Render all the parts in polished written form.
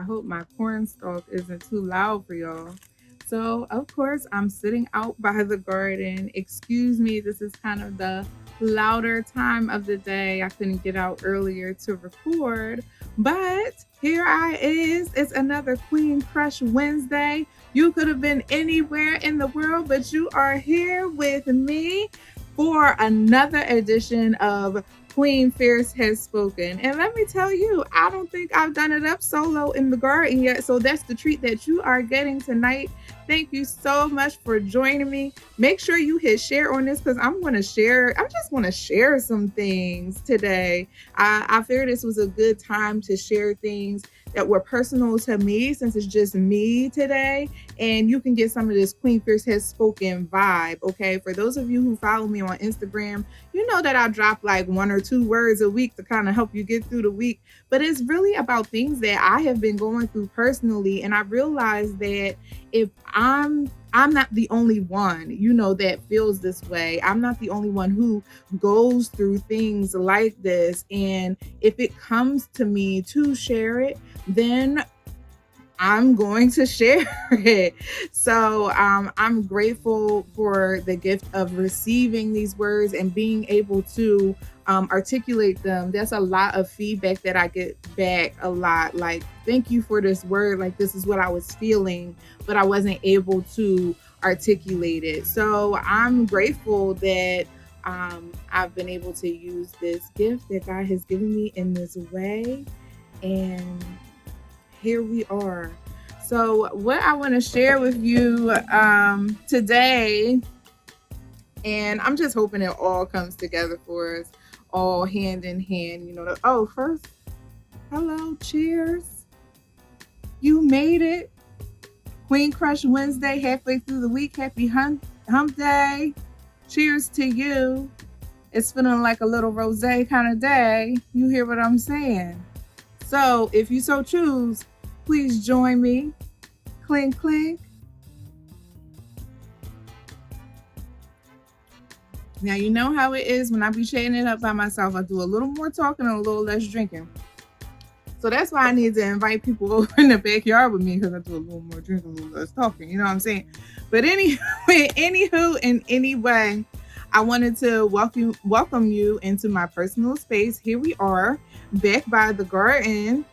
hope my corn stalk isn't too loud for y'all. So, of course, I'm sitting out by the garden. Excuse me, this is kind of the louder time of the day. I couldn't get out earlier to record, but here I is. It's another Queen Crush Wednesday. You could have been anywhere in the world, but you are here with me for another edition of Queen Phierce Has Spoken. And let me tell you, I don't think I've done it up solo in the garden yet. So that's the treat that you are getting tonight. Thank you so much for joining me. Make sure you hit share on this because I'm going to share. I just want to share some things today. I figured this was a good time to share things that were personal to me since it's just me today. And you can get some of this Queen Phierce Has Spoken vibe. Okay. For those of you who follow me on Instagram, you know that I drop like 1 or 2 words a week to kind of help you get through the week. But it's really about things that I have been going through personally. And I realized that if I'm not the only one, that feels this way. I'm not the only one who goes through things like this. And if it comes to me to share it, then I'm going to share it. So I'm grateful for the gift of receiving these words and being able to articulate them. That's a lot of feedback that I get back a lot. Like, thank you for this word. Like, this is what I was feeling, but I wasn't able to articulate it. So I'm grateful that I've been able to use this gift that God has given me in this way. And here we are. So what I want to share with you today, and I'm just hoping it all comes together for us, all hand in hand. First, hello, cheers. You made it. Queen Crush Wednesday, halfway through the week. Happy hump day. Cheers to you. It's feeling like a little rosé kind of day. You hear what I'm saying? So if you so choose, please join me. Clink, clink. Now, you know how it is when I be chatting it up by myself. I do a little more talking and a little less drinking. So that's why I need to invite people over in the backyard with me, because I do a little more drinking, a little less talking. You know what I'm saying? But anywho, in any way, I wanted to welcome you into my personal space. Here we are, back by the garden.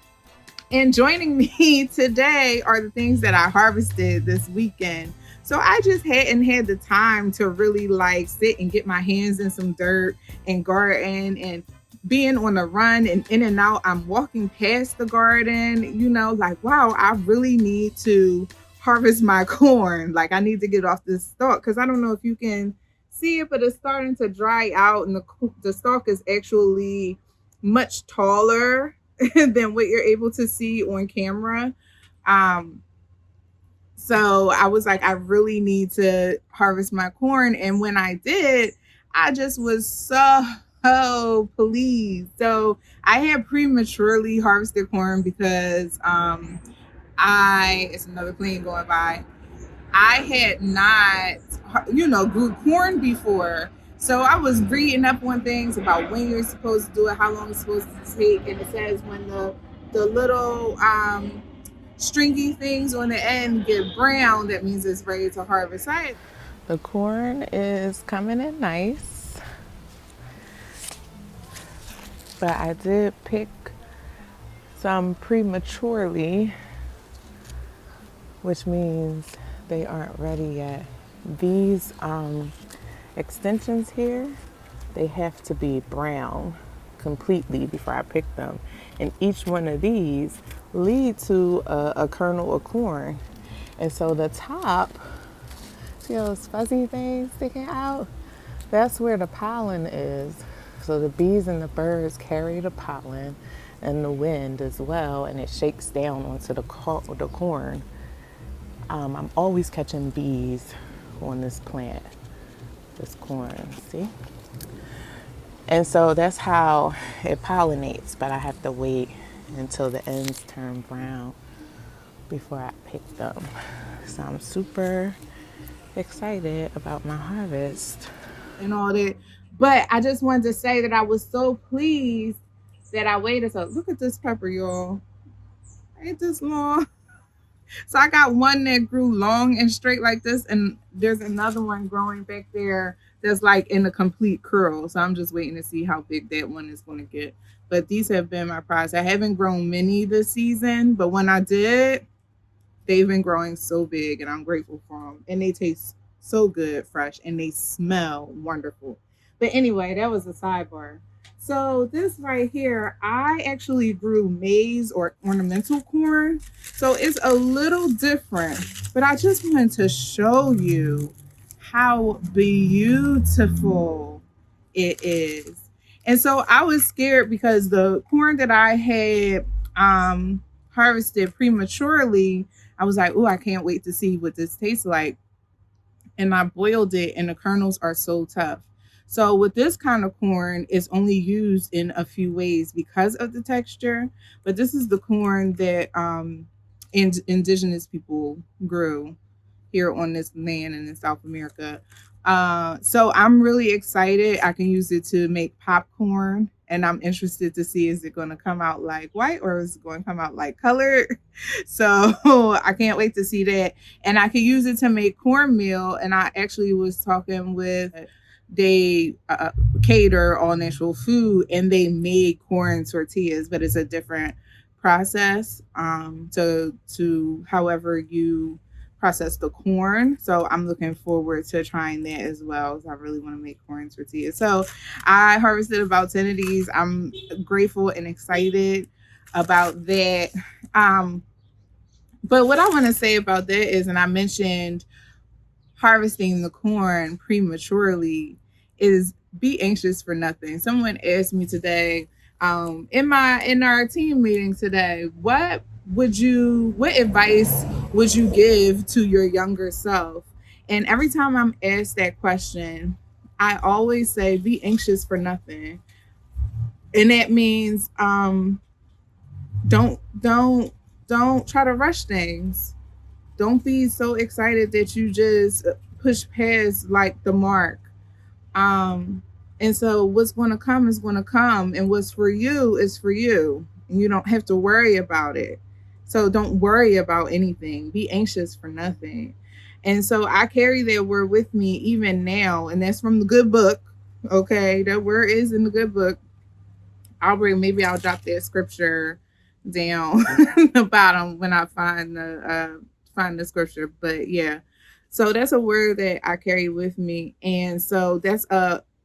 And joining me today are the things that I harvested this weekend. So I just hadn't had the time to really sit and get my hands in some dirt and garden, and being on the run and in and out. I'm walking past the garden, wow, I really need to harvest my corn. Like, I need to get off this stalk, because I don't know if you can see it, but it's starting to dry out, and the stalk is actually much taller than what you're able to see on camera. So I was like, I really need to harvest my corn. And when I did, I just was so pleased. So I had prematurely harvested corn because it's another plane going by. I had not, grew corn before. So I was reading up on things about when you're supposed to do it, how long it's supposed to take. And it says when the little stringy things on the end get brown, that means it's ready to harvest. The corn is coming in nice, but I did pick some prematurely, which means they aren't ready yet. These extensions here, they have to be brown completely before I pick them. And each one of these lead to a kernel of corn. And so the top, see those fuzzy things sticking out? That's where the pollen is. So the bees and the birds carry the pollen and the wind as well, and it shakes down onto the corn. I'm always catching bees on this plant, this corn, see? And so that's how it pollinates, but I have to wait until the ends turn brown before I pick them. So I'm super excited about my harvest. And all that. But I just wanted to say that I was so pleased that I waited. So look at this pepper, y'all. Ain't this long? So I got one that grew long and straight like this, and there's another one growing back there that's like in a complete curl. So I'm just waiting to see how big that one is going to get. But these have been my prize. I haven't grown many this season, but when I did, they've been growing so big, and I'm grateful for them. And they taste so good, fresh, and they smell wonderful. But anyway, that was a sidebar. So this right here, I actually grew maize or ornamental corn. So it's a little different, but I just wanted to show you how beautiful it is. And so I was scared because the corn that I had harvested prematurely, I was like, oh, I can't wait to see what this tastes like. And I boiled it, and the kernels are so tough. So with this kind of corn, it's only used in a few ways because of the texture. But this is the corn that indigenous people grew here on this land and in South America. So I'm really excited. I can use it to make popcorn, and I'm interested to see is it going to come out like white or is it going to come out like colored. So I can't wait to see that, and I can use it to make cornmeal. And I actually was talking with they cater all natural food, and they made corn tortillas, but it's a different process to however you process the corn. So I'm looking forward to trying that as well. So I really want to make corn tortillas. So I harvested about 10 of these. I'm grateful and excited about that. Um, but what I want to say about that is, and I mentioned harvesting the corn prematurely, is be anxious for nothing. Someone asked me today, in our team meeting today, what advice would you give to your younger self? And every time I'm asked that question, I always say be anxious for nothing. And that means don't try to rush things. Don't be so excited that you just push past like the mark. Um, and so what's going to come is going to come, and what's for you is for you. And you don't have to worry about it. So don't worry about anything. Be anxious for nothing. And so I carry that word with me even now, and that's from the good book. Okay, that word is in the good book. Maybe I'll drop that scripture down the bottom when I find the scripture. But yeah, so that's a word that I carry with me, and so that's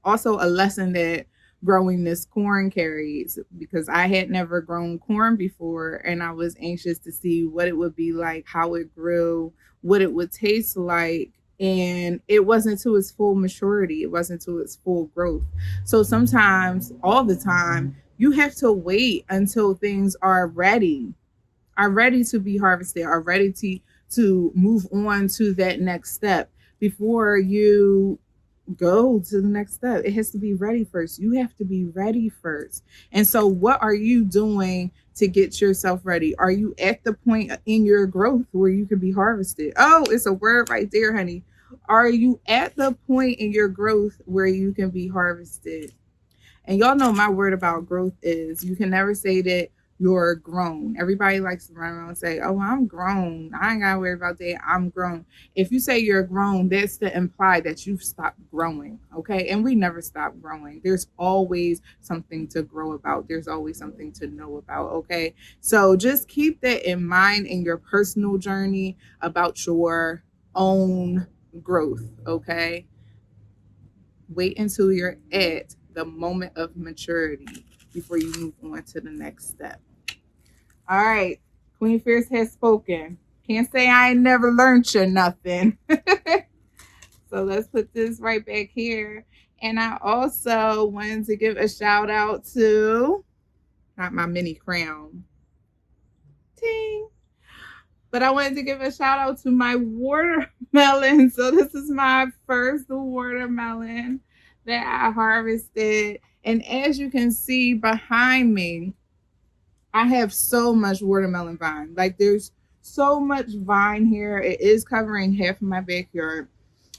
also a lesson that growing this corn carries, because I had never grown corn before, and I was anxious to see what it would be like, how it grew, what it would taste like. And it wasn't to its full maturity, it wasn't to its full growth. So sometimes, all the time, you have to wait until things are ready to be harvested, are ready to move on to that next step before you go to the next step. It has to be ready first. You have to be ready first. And so what are you doing to get yourself ready? Are you at the point in your growth where you can be harvested? Oh, it's a word right there, honey. Are you at the point in your growth where you can be harvested? And y'all know my word about growth is you can never say that you're grown. Everybody likes to run around and say, oh, I'm grown. I ain't got to worry about that. I'm grown. If you say you're grown, that's to imply that you've stopped growing. Okay. And we never stop growing. There's always something to grow about, there's always something to know about. Okay. So just keep that in mind in your personal journey about your own growth. Okay. Wait until you're at the moment of maturity before you move on to the next step. All right. Queen Phierce has spoken. Can't say I ain't never learned you nothing. So let's put this right back here. And I also wanted to give a shout out to, not my mini crown, ting, but I wanted to give a shout out to my watermelon. So this is my first watermelon that I harvested. And as you can see behind me, I have so much watermelon vine. Like there's so much vine here. It is covering half of my backyard.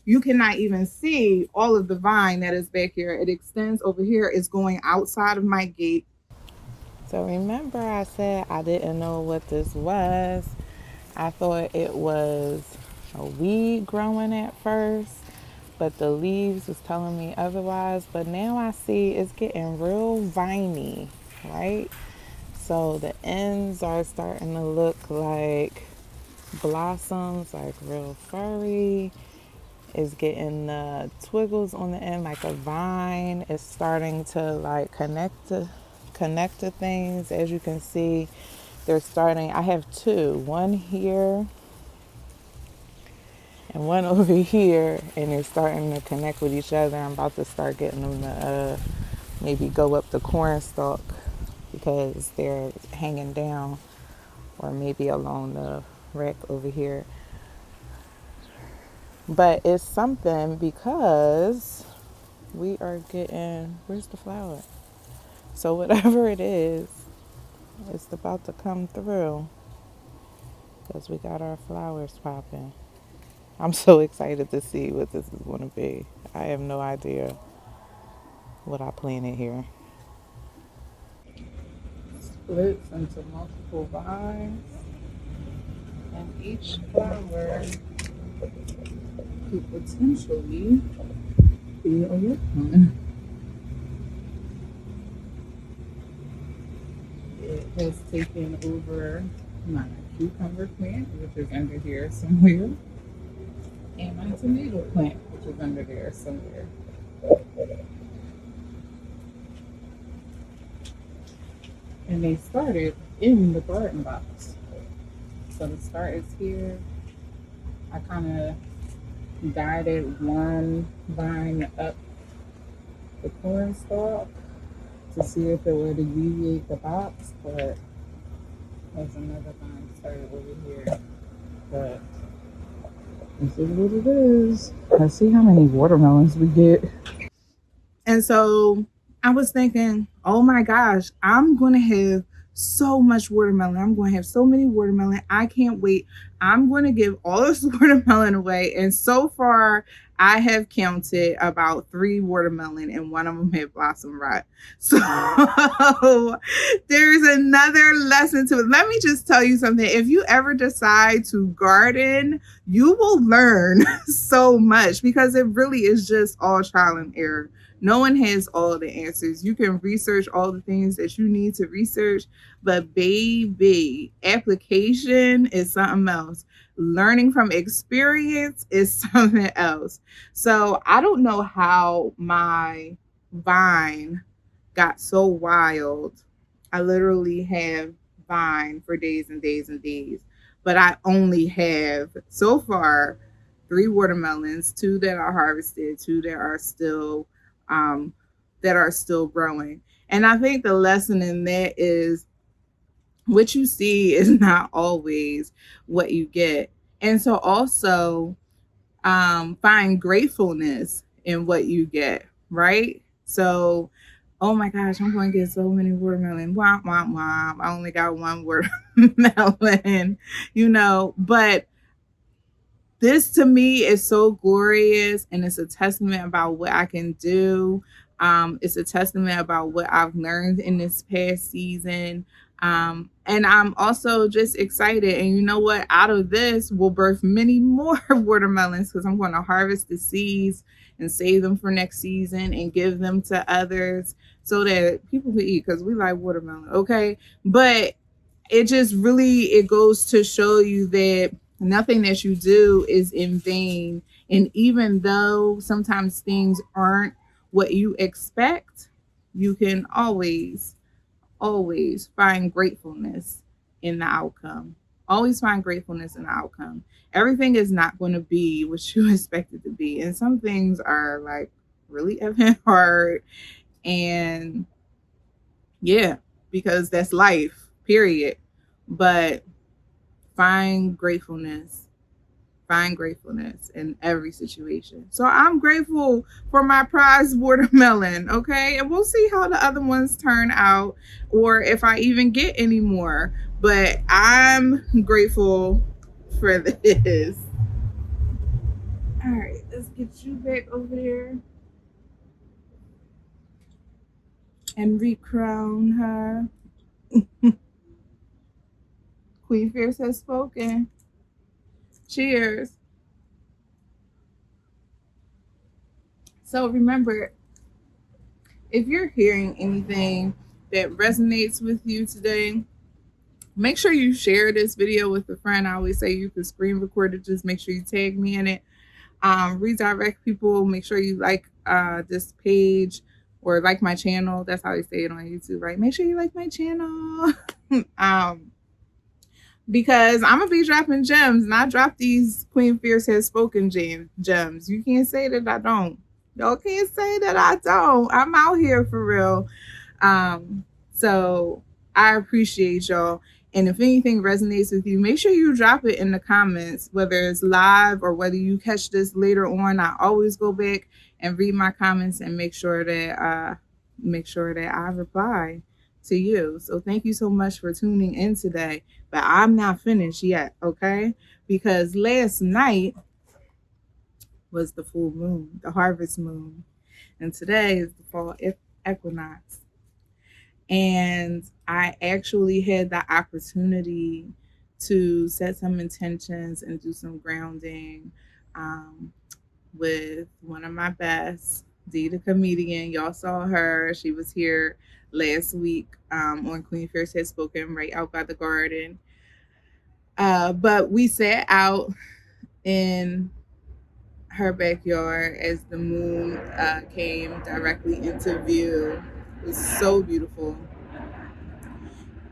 You cannot even see all of the vine that is back here. It extends over here. It's going outside of my gate. So remember I said I didn't know what this was. I thought it was a weed growing at first, but the leaves was telling me otherwise. But now I see it's getting real viney, right? So the ends are starting to look like blossoms, like real furry. It's getting the twiggles on the end like a vine. It's starting to like connect to things. As you can see, they're starting. I have two, one here and one over here, and they're starting to connect with each other. I'm about to start getting them to maybe go up the corn stalk because they're hanging down, or maybe along the rack over here. But it's something because we are getting, where's the flower? So whatever it is, it's about to come through because we got our flowers popping. I'm so excited to see what this is going to be. I have no idea what I planted here. Splits into multiple vines, and each flower could potentially be a watermelon. It has taken over my cucumber plant, which is under here somewhere, and my tomato plant, which is under there somewhere. And they started in the garden box. So the start is here. I kind of guided one vine up the corn stalk to see if it would alleviate the box, but there's another vine started over here. But this is what it is. Let's see how many watermelons we get. And so I was thinking, oh my gosh, I'm going to have so much watermelon. I'm going to have so many watermelon. I can't wait. I'm going to give all this watermelon away. And so far, I have counted about 3 watermelon, and one of them had blossom rot. So there's another lesson to it. Let me just tell you something. If you ever decide to garden, you will learn so much because it really is just all trial and error. No one has all the answers. You can research all the things that you need to research, but baby, application is something else. Learning from experience is something else. So I don't know how my vine got so wild. I literally have vine for days and days and days, but I only have so far 3 watermelons, two that are harvested, two um, that are still growing. And I think the lesson in that is what you see is not always what you get. And so also find gratefulness in what you get, right? So, oh my gosh, I'm going to get so many watermelon. Womp, womp, womp. I only got one watermelon, but this to me is so glorious, and it's a testament about what I can do. It's a testament about what I've learned in this past season. And I'm also just excited. And you know what? Out of this will birth many more watermelons because I'm going to harvest the seeds and save them for next season and give them to others so that people can eat because we like watermelon. Okay. But it just really it goes to show you that nothing that you do is in vain, and even though sometimes things aren't what you expect, you can always find gratefulness in the outcome. Always find gratefulness in the outcome. Everything is not going to be what you expect it to be, and some things are like really effing hard. And yeah, because that's life, period. But find gratefulness. Find gratefulness in every situation. So I'm grateful for my prize watermelon, okay? And we'll see how the other ones turn out or if I even get any more. But I'm grateful for this. All right, let's get you back over there and recrown her. Queen Fierce has spoken. Cheers. So remember, if you're hearing anything that resonates with you today, make sure you share this video with a friend. I always say you can screen record it. Just make sure you tag me in it. Redirect people. Make sure you like this page or like my channel. That's how they say it on YouTube, right? Make sure you like my channel. um, because I'm gonna be dropping gems, and I drop these Queen Fierce has spoken gems. You can't say that I don't. Y'all can't say that I don't. I'm out here for real. Um, so I appreciate y'all. And if anything resonates with you, make sure you drop it in the comments, whether it's live or whether you catch this later on. I always go back and read my comments and make sure that I reply to you. So thank you so much for tuning in today. But I'm not finished yet, okay? Because last night was the full moon, the harvest moon, and today is the fall equinox. And I actually had the opportunity to set some intentions and do some grounding um, with one of my best, Dee the comedian. Y'all saw her. She was here last week on Queen Fierce Had Spoken right out by the garden. But we sat out in her backyard as the moon came directly into view. It was so beautiful.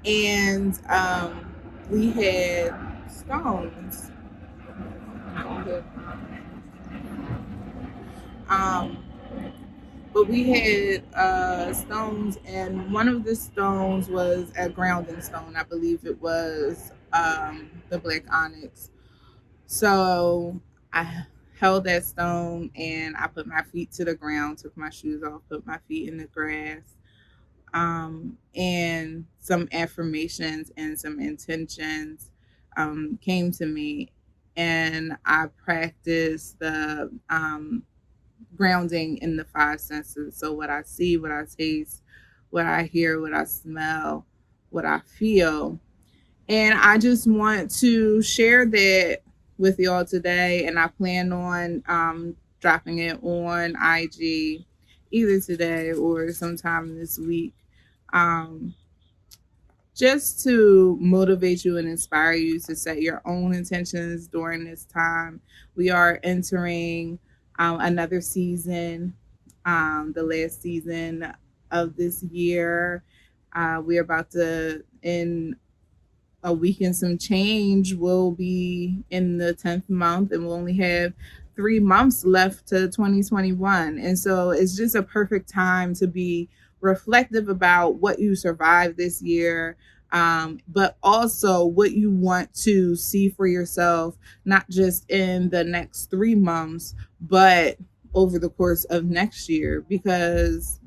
And we had stones. Um, but we had stones, and one of the stones was a grounding stone. I believe it was the black onyx. So I held that stone and I put my feet to the ground, took my shoes off, put my feet in the grass, and some affirmations and some intentions came to me. And I practiced the grounding in the five senses. So, what I see, what I taste, what I hear, what I smell, what I feel. And I just want to share that with y'all today. And I plan on dropping it on IG either today or sometime this week. Um, just to motivate you and inspire you to set your own intentions during this time. We are entering another season, the last season of this year. We're about to, in a week and some change, we'll be in the 10th month and we'll only have 3 months left to 2021. And so it's just a perfect time to be reflective about what you survived this year, but also what you want to see for yourself, not just in the next 3 months, but over the course of next year, because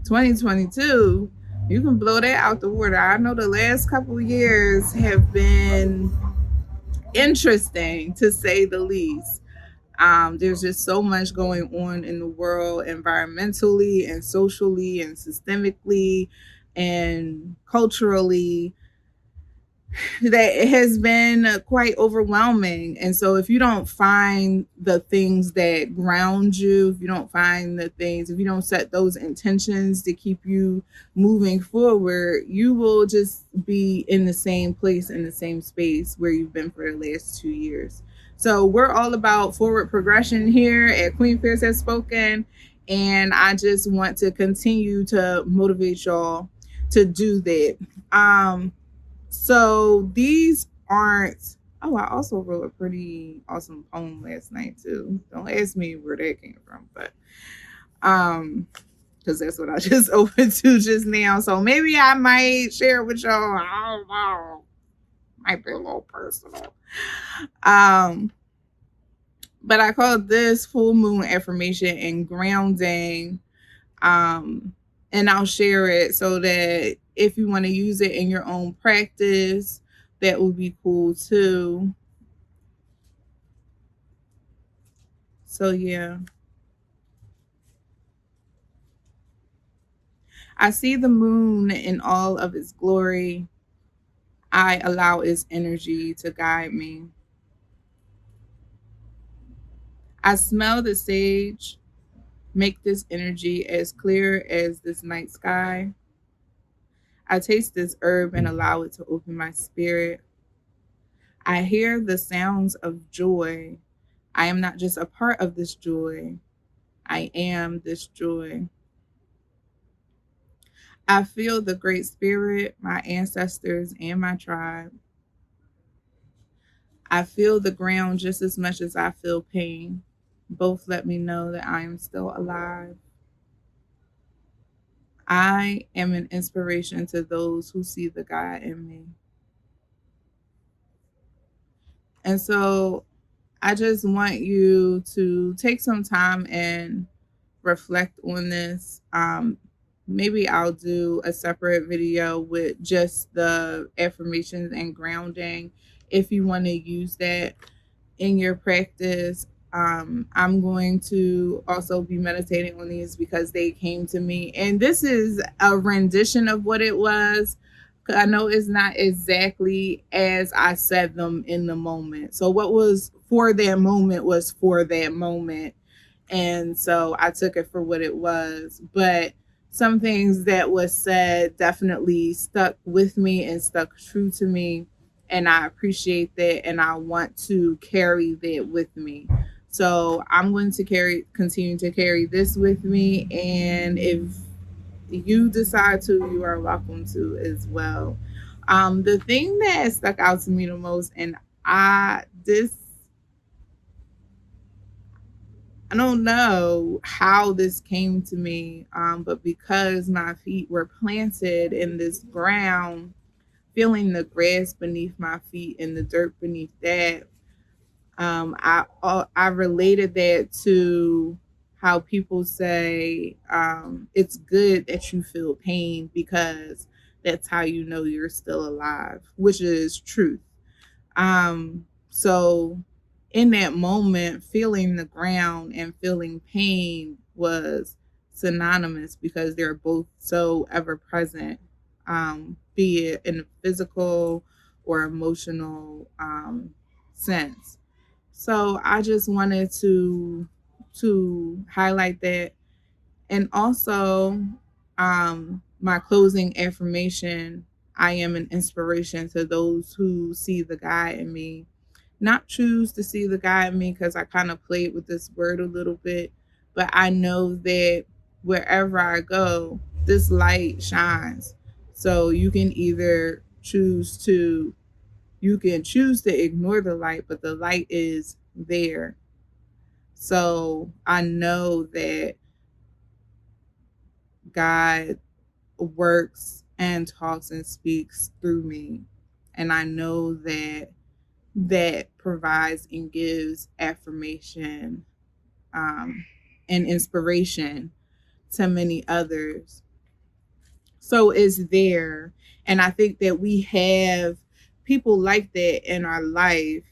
2022, you can blow that out the water. I know the last couple of years have been interesting to say the least. There's just so much going on in the world, environmentally and socially and systemically and culturally, that it has been quite overwhelming. And so if you don't find the things that ground you, if you don't find the things, if you don't set those intentions to keep you moving forward, you will just be in the same place, in the same space where you've been for the last 2 years. So we're all about forward progression here at Queen Fierce Has Spoken. And I just want to continue to motivate y'all to do that. So these aren't. Oh, I also wrote a pretty awesome poem last night too. Don't ask me where that came from, but because that's what I just opened to just now. So maybe I might share it with y'all. I don't know. Might be a little personal. Um, but I call this full moon affirmation and grounding. Um, and I'll share it so that if you want to use it in your own practice, that would be cool too. So yeah. I see the moon in all of its glory. I allow its energy to guide me. I smell the sage, make this energy as clear as this night sky. I taste this herb and allow it to open my spirit. I hear the sounds of joy. I am not just a part of this joy, I am this joy. I feel the great spirit, my ancestors, and my tribe. I feel the ground just as much as I feel pain. Both let me know that I am still alive. I am an inspiration to those who see the God in me. And so I just want you to take some time and reflect on this. Maybe I'll do a separate video with just the affirmations and grounding if you want to use that in your practice. I'm going to also be meditating on these because they came to me. And this is a rendition of what it was. I know it's not exactly as I said them in the moment. So, what was for that moment was for that moment. And so I took it for what it was. But some things that was said definitely stuck with me and stuck true to me, and I appreciate that, and I want to carry that with me. So I'm going to continue to carry this with me, and if you decide to, you are welcome to as well. The thing that stuck out to me the most, and I this I don't know how this came to me, but because my feet were planted in this ground, feeling the grass beneath my feet and the dirt beneath that, I related that to how people say it's good that you feel pain because that's how you know you're still alive, which is truth. So in that moment, feeling the ground and feeling pain was synonymous because they're both so ever present, be it in a physical or emotional sense. So I just wanted to highlight that, and also my closing affirmation: I am an inspiration to those who see the God in me. Not choose to see the God in me because I kind of played with this word a little bit, but I know that wherever I go, this light shines. So you can choose to ignore the light, but the light is there. So I know that God works and talks and speaks through me. And I know that that provides and gives affirmation and inspiration to many others. So it's there. And I think that we have people like that in our life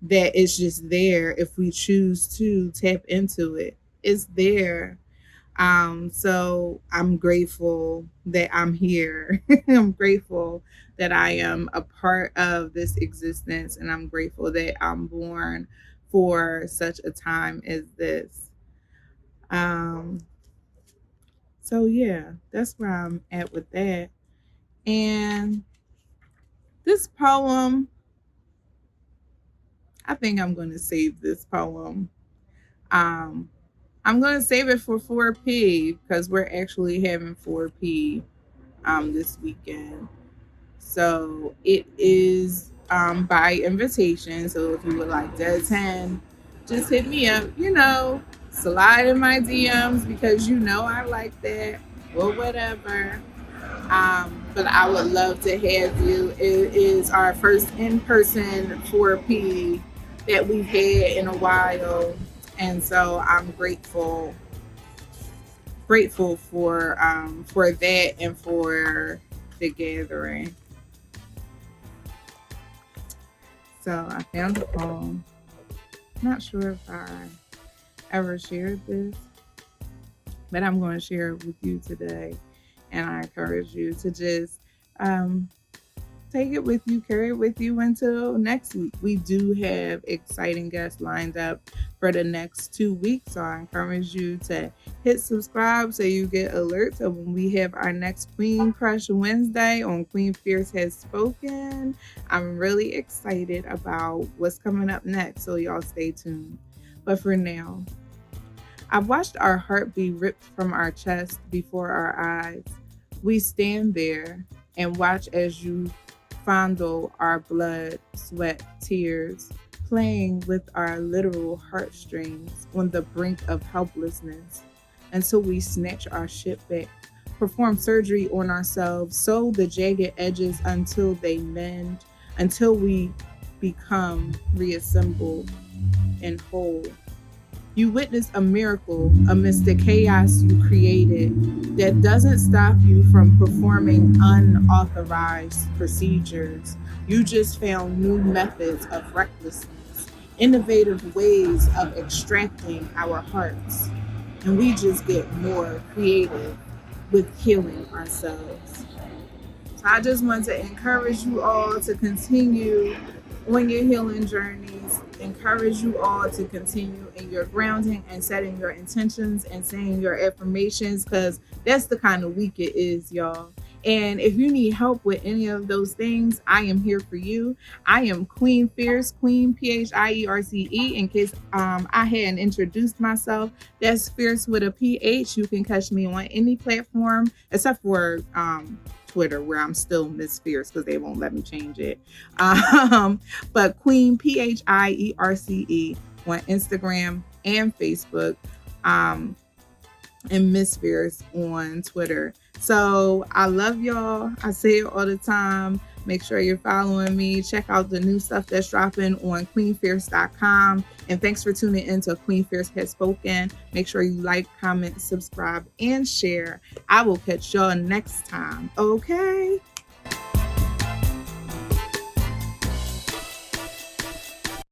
that is just there if we choose to tap into it. It's there. So I'm grateful that I'm here. I'm grateful that I am a part of this existence, and I'm grateful that I'm born for such a time as this. Um, so yeah, that's where I'm at with that. And this poem, I think I'm going to save this poem. Um, I'm going to save it for 4P because we're actually having 4P this weekend. So it is by invitation. So if you would like to attend, just hit me up, slide in my DMs because I like that or whatever. But I would love to have you. It is our first in person 4P that we've had in a while. And so I'm grateful for that and for the gathering. So I found a poem. Not sure if I ever shared this, but I'm going to share it with you today. And I encourage you to just um, take it with you, carry it with you until next week. We do have exciting guests lined up for the next 2 weeks. So I encourage you to hit subscribe so you get alerts of when we have our next Queen Crush Wednesday on Queen Phierce Has Spoken. I'm really excited about what's coming up next. So y'all stay tuned. But for now, I've watched our heart be ripped from our chest before our eyes. We stand there and watch as you fondle our blood, sweat, tears, playing with our literal heartstrings on the brink of helplessness until we snatch our shit back, perform surgery on ourselves, sew the jagged edges until they mend, until we become reassembled and whole. You witness a miracle amidst the chaos you created that doesn't stop you from performing unauthorized procedures. You just found new methods of recklessness, innovative ways of extracting our hearts. And we just get more creative with healing ourselves. So I just want to encourage you all to continue on your healing journeys, encourage you all to continue in your grounding and setting your intentions and saying your affirmations because that's the kind of week it is, y'all. And if you need help with any of those things, I am here for you. I am Queen Phierce, Queen Phierce. In case I hadn't introduced myself, that's Fierce with a PH. You can catch me on any platform except for Twitter, where I'm still Miss Fierce because they won't let me change it. But Queen Phierce on Instagram and Facebook, and Miss Fierce on Twitter. So I love y'all. I say it all the time. Make sure you're following me. Check out the new stuff that's dropping on queenphierce.com. And thanks for tuning in to Queen Phierce Has Spoken. Make sure you like, comment, subscribe, and share. I will catch y'all next time. Okay?